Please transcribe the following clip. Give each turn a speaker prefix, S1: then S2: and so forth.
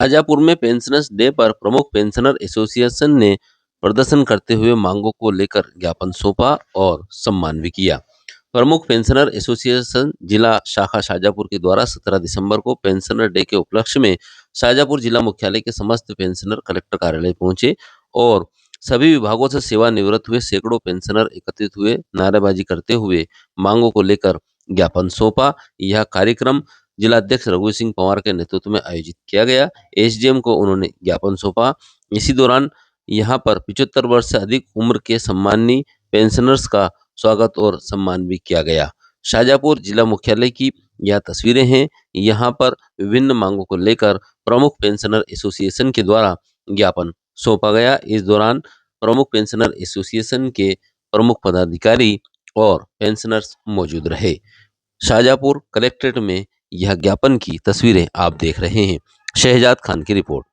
S1: शाजापुर में pensioners day पर प्रमुख पेंशनर एसोसिएशन ने प्रदर्शन करते हुए मांगों को लेकर ज्ञापन सौंपा और सम्मान भी किया। प्रमुख पेंशनर एसोसिएशन जिला शाखा शाजापुर के द्वारा 17 दिसंबर को पेंशनर डे के उपलक्ष्य में शाजापुर जिला मुख्यालय के समस्त पेंशनर कलेक्टर कार्यालय पहुंचे और सभी विभागों से सेवानिवृत्त हुए सैकड़ों पेंशनर एकत्रित हुए, नारेबाजी करते हुए मांगों को लेकर ज्ञापन सौंपा। यह कार्यक्रम जिलाध्यक्ष रघु सिंह पंवार के नेतृत्व में आयोजित किया गया। एसडीएम को उन्होंने ज्ञापन सौंपा। इसी दौरान यहाँ पर 75 वर्ष से अधिक उम्र के सम्मानी पेंशनर्स का स्वागत और सम्मान भी किया गया। शाजापुर जिला मुख्यालय की यह तस्वीरें हैं। यहाँ पर विभिन्न मांगों को लेकर प्रमुख पेंशनर एसोसिएशन के द्वारा ज्ञापन सौंपा गया। इस दौरान प्रमुख पेंशनर एसोसिएशन के प्रमुख पदाधिकारी और पेंशनर्स मौजूद रहे। शाजापुर कलेक्ट्रेट में यह ज्ञापन की तस्वीरें आप देख रहे हैं। शहजाद खान की रिपोर्ट।